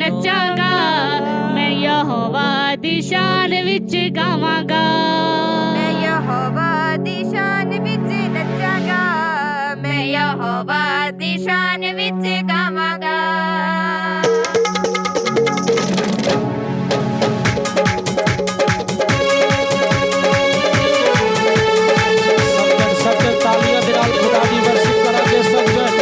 नचांगा, मैं यहोवा दी शान विच गावांगा। मैं यहोवा दी शान विच नचांगा, मैं यहोवा दी शान विच गावांगा। सज्जन तालियां दे नाल खुदा दी वर्शिप करांगे सज्जन।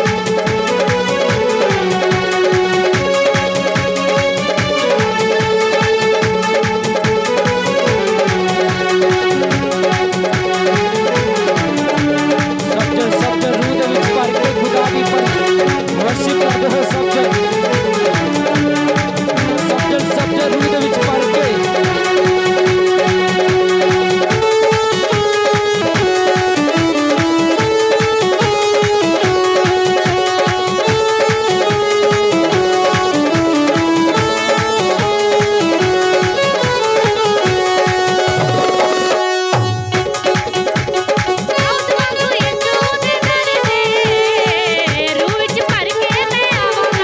सज्जन रूह दे विच भर के खुदा दी वर्शिप करदे हो सज्जन। सज्जन रूह दे विच भर के रूह विच भर के मैं आवांगा।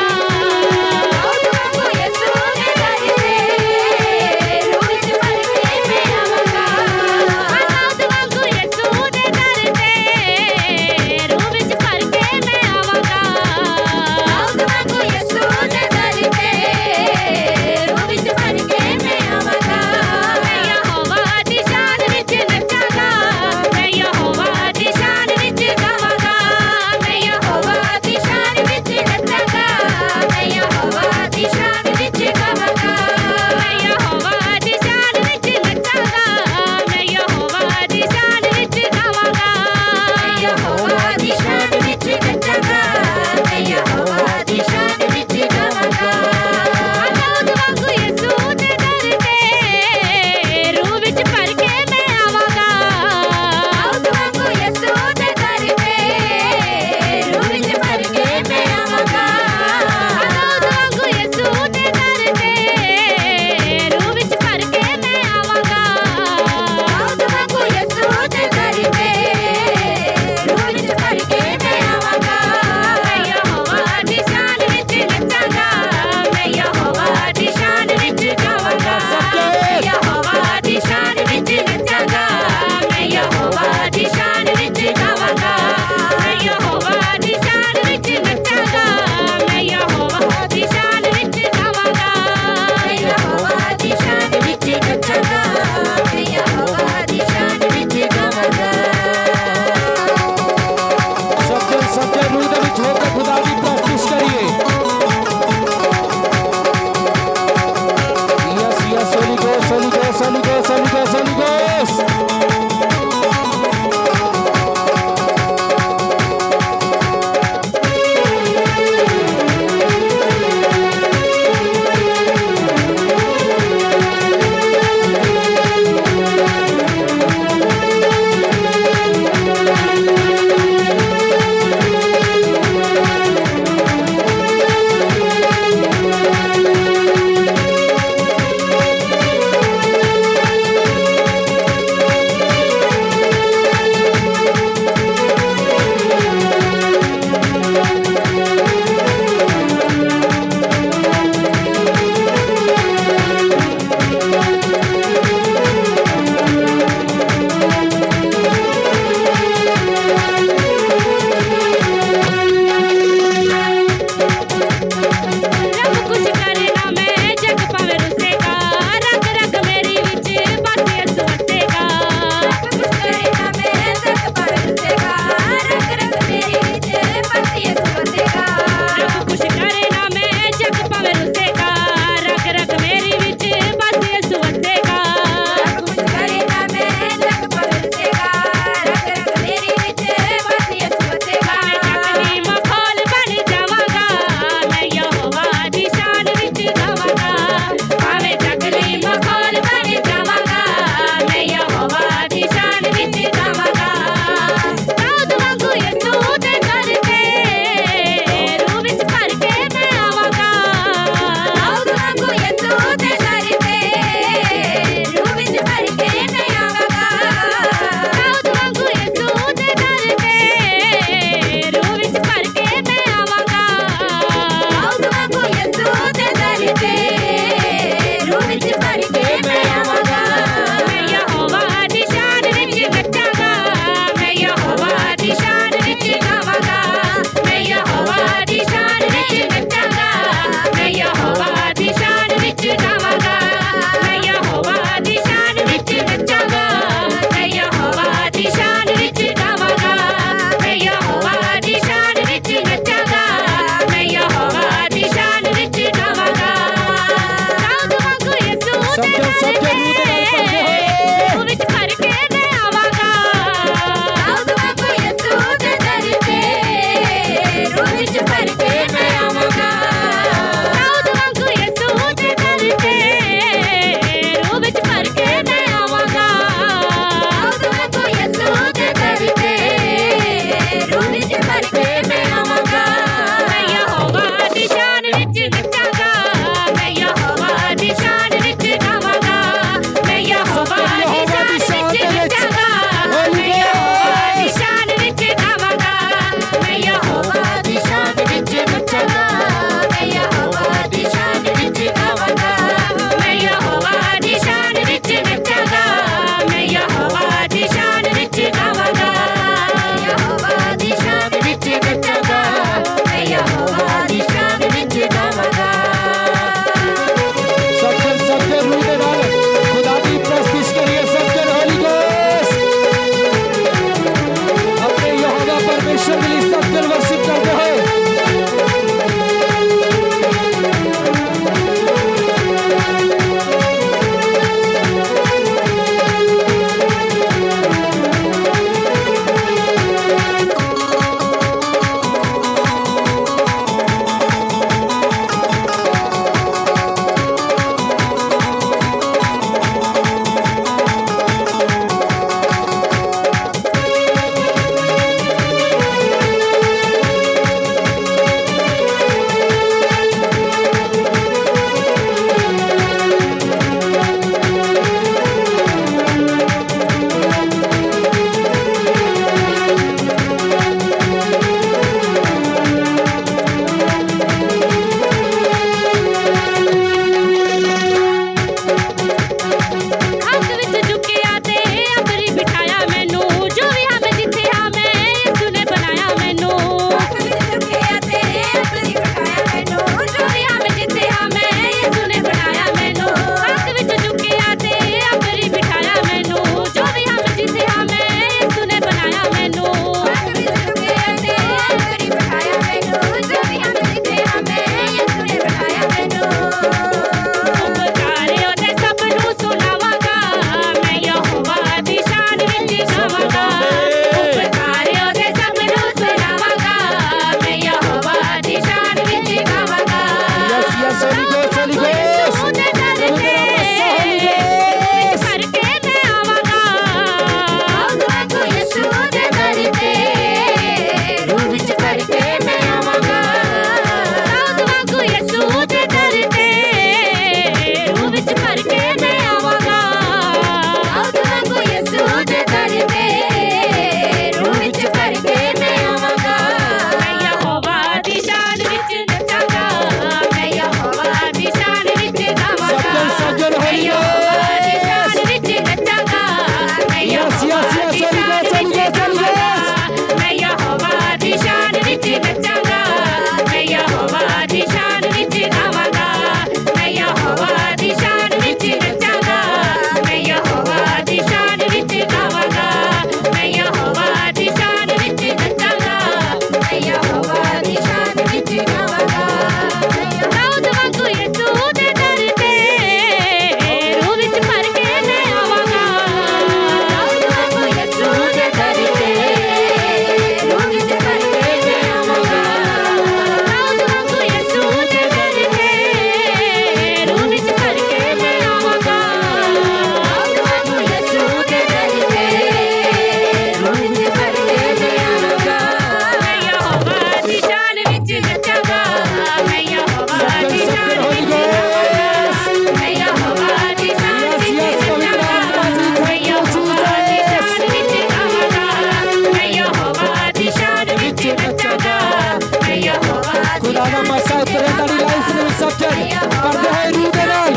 ਕਰੰਟ ਵਾਲੀ ਲਾਈਫ ਦੇ ਵਿੱਚ ਸਬਜੈਕਟ ਕਰਦੇ ਹੋਏ ਰੂਹ ਦੇ ਨਾਲ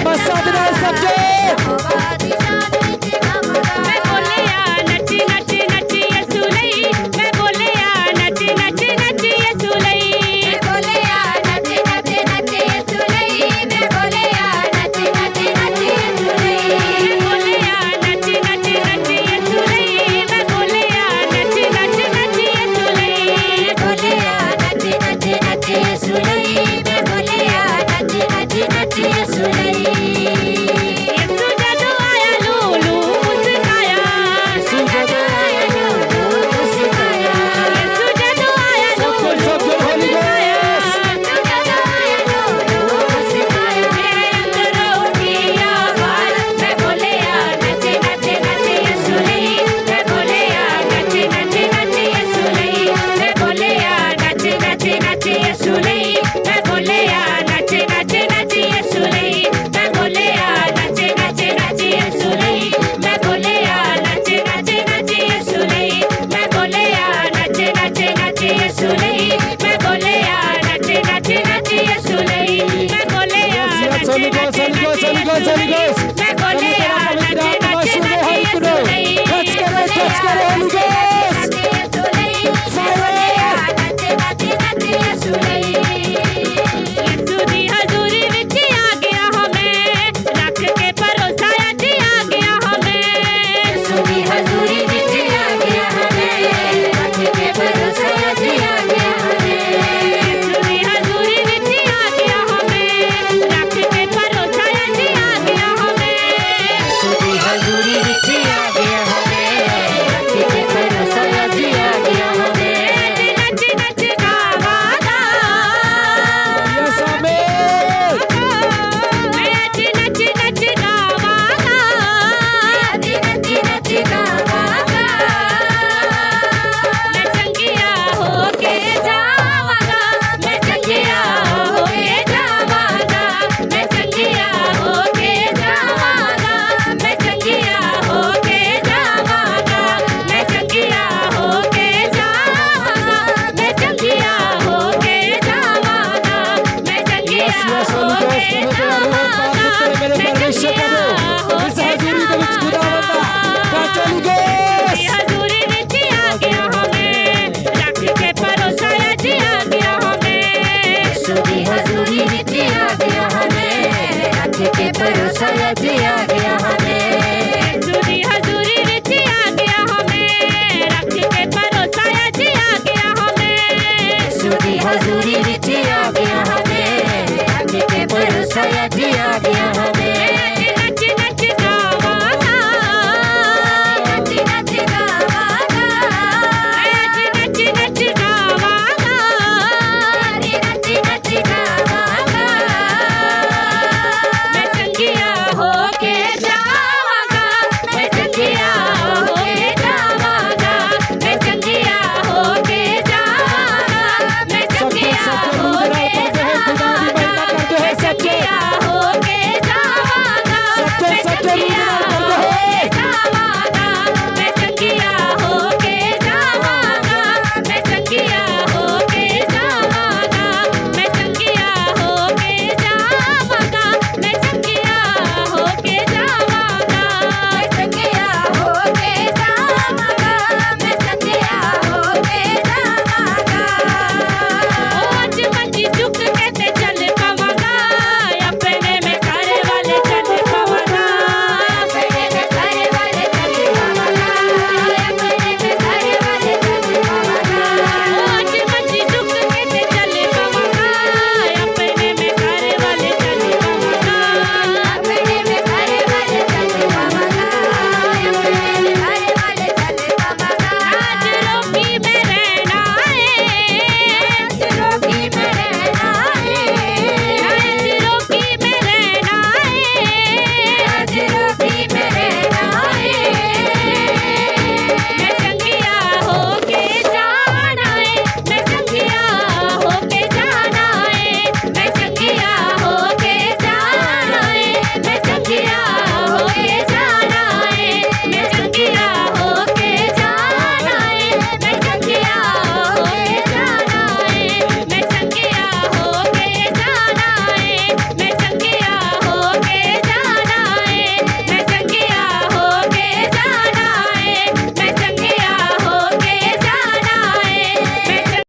ਮਸਾਂ ਦੇ ਨਾਲ ਸਬਜੈਕਟ ਯਹੋਵਾ ਦੀ ਸ਼ਾਨ ਵਿੱਚ ਗਾਵਾਂਗਾ ਮੈਂ ਬੋਲਿਆ ਨੱਚ ਨੱਚ ਨੱਚ ਯਿਸੂ ਲਈ ਮੈਂ ਬੋਲਿਆ ਨੱਚ ਨੱਚ ਨੱਚ ਯਿਸੂ ਲਈ ਮੈਂ ਬੋਲਿਆ ਨੱਚ ਨੱਚ ਨੱਚ ਯਿਸੂ ਲਈ ਮੈਂ ਬੋਲਿਆ ਨੱਚ ਨੱਚ ਨੱਚ ਯਿਸੂ ਲਈ ਮੈਂ ਬੋਲਿਆ ਨੱਚ ਨੱਚ ਨੱਚ ਯਿਸੂ ਲਈ ਮੈਂ ਬੋਲਿਆ ਨੱਚ ਨੱਚ ਨੱਚ ਯਿਸੂ ਲਈ ਮੈਂ ਬੋਲਿਆ ਨੱਚ ਨੱਚ ਨੱਚ ਯਿਸੂ ਲਈ ਮੈਂ ਬੋਲਿਆ ਨੱਚ ਨੱਚ ਨੱਚ ਯਿਸੂ ਲਈ ਯਿਸੂ ਜਦੋਂ ਆਇਆ ਲੂਲੂ ਮੁਸਕਾਇਆ ਯਿਸੂ ਜਦੋਂ ਆਇਆ ਲੂਲੂ ਮੁਸਕਾਇਆ ਯਿਸੂ ਜਦੋਂ ਆਇਆ ਸਬਜੈਕਟ ਸਬਜੈਕਟ ਹੋਲੀ ਗੋਸਟ ਜਦੋਂ ਆਇਆ ਲੂਲੂ ਮੁਸਕਾਇਆ ਮੇਰੇ ਅੰਦਰੋਂ ਉੱਠੀ ਆਵਾਜ਼ ਮੈਂ ਬੋਲਿਆ ਨੱਚ ਨੱਚ ਨੱਚ ਯਿਸੂ ਲਈ ਮੈਂ ਬੋਲਿਆ ਨੱਚ ਨੱਚ ਨੱਚ ਯਿਸੂ ਲਈ ਮੈਂ ਬੋਲਿਆ ਨੱਚ ਨੱਚ ਨੱਚ ਯਿਸੂ ਲਈ ਮੈਂ ਬੋਲਿਆ ਨੱਚ ਨੱਚ ਨੱਚ ਯਿਸੂ ਲਈ ਮੈਂ ਬੋਲਿਆ ਨੱਚ ਨੱਚ ਨੱਚ ਯਿਸੂ ਲਈ ਮੈਂ ਬੋਲਿਆ ਨੱਚ ਨੱਚ ਨੱਚ ਯਿਸੂ ਲਈ ਮੈਂ ਬੋਲਿਆ ਨੱਚ ਨੱਚ ਨੱਚ ਯਿਸੂ ਲਈ ਮੈਂ ਬੋਲਿਆ ਨੱਚ ਨੱਚ ਨੱਚ ਯਿਸੂ ਲਈ ਮੈਂ ਬੋਲਿਆ Yes, Holy Ghost, Holy Ghost, Holy Ghost, Holy Ghost. ਮੈਂ ਬੋਲਿਆ ਨੱਚ ਨੱਚ ਨੱਚ ਯਿਸੂ ਲਈ Touch karo, Holy Ghost. ਯਿਸੂ ਲਈ Fire. ਨੱਚ ਨੱਚ ਨੱਚ ਯਿਸੂ ਲਈ ਯਿਸੂ ਦੀ ਹਜ਼ੂਰੀ ਵਿੱਚ ਆ ਗਿਆ ਹਾਂ ਮੈਂ ਰੱਖ ਕੇ ਭਰੋਸਾ ਅੱਜ ਆ ਗਿਆ ਹਾਂ ਮੈਂ ਯਿਸੂ ਦੀ ਹਜ਼ੂਰੀ ਵਿੱਚ ਆ ਗਿਆ ਹਾਂ ਮੈਂ ਰੱਖ ਕੇ ਭਰੋਸਾ ਅੱਜ ਆ ਗਿਆ ਹਾਂ ਮੈਂ ਯਿਸੂ ਦੀ ਹਜ਼ੂਰੀ ਵਿੱਚ ਆ ਗਿਆ ਹਾਂ ਮੈਂ ਰੱਖ ਕੇ ਭਰੋਸਾ ਅੱਜ ਆ ਗਿਆ ਹਾਂ ਮੈਂ ਯਿਸੂ ਦੀ ਹਜ਼ੂਰੀ ਵਿੱਚ ਆ ਗਿਆ ਹਾਂ ਮੈਂ ਰੱਖ ਕੇ ਭਰੋਸਾ ਅੱਜ ਆ ਗਿਆ ਹਾਂ ਮੈਂ ਨੱਚ ਨੱਚ ਗਾਵਾਂਗਾ Yes, amen. ਮੈਂ ਅੱਜ ਨੱਚ ਨੱਚ ਗਾਵਾਂਗਾ ਅੱਜ ਨੱਚ ਨੱਚ ਗਾਵਾਂਗਾ ਮੈਂ ਚੰਗਿਆ ਹੋ ਕੇ ਜਾਵਾਂਗਾ ਮੈਂ ਚੰਗਿਆ ਹੋ ਕੇ ਜਾਵਾਂਗਾ ਮੈਂ ਚੰਗਿਆ ਹੋ ਕੇ ਜਾਵਾਂਗਾ ਮੈਂ ਚੰਗਿਆ ਹੋ ਕੇ ਜਾਵਾਂਗਾ ਮੈਂ ਚੰਗਿਆ ਹੋ ਕੇ ਜਾਵਾਂਗਾ ਮੈਂ ਚੰਗਿਆ ਹੋ ਕੇ ਜਾਵਾਂਗਾ ਮੈਂ ਚੰਗਿਆ Yes, yes, ਹੋ Holy Ghost. ਕੇ तुम्हें तेरा रूह पाक पुत्र मेरे परमेश्वर का दो इस हजूरी ਦੇ ਵਿੱਚ ਖੁਦਾਵੰਦਾ touch Holy Ghost. ਹਜ਼ੂਰੀ ਵਿੱਚ ਆ ਗਿਆ ਹਾਂ ਮੈਂ ਰੱਖ ਕੇ ਭਰੋਸਾ ਅੱਜ ਆ ਗਿਆ ਹਾਂ ਮੈਂ ਯਿਸੂ ਦੀ ਹਜ਼ੂਰੀ ਵਿੱਚ ਆ ਗਿਆ ਹਾਂ ਮੈਂ ਰੱਖ ਕੇ ਭਰੋਸਾ ਅੱਜ ਆ ਗਿਆ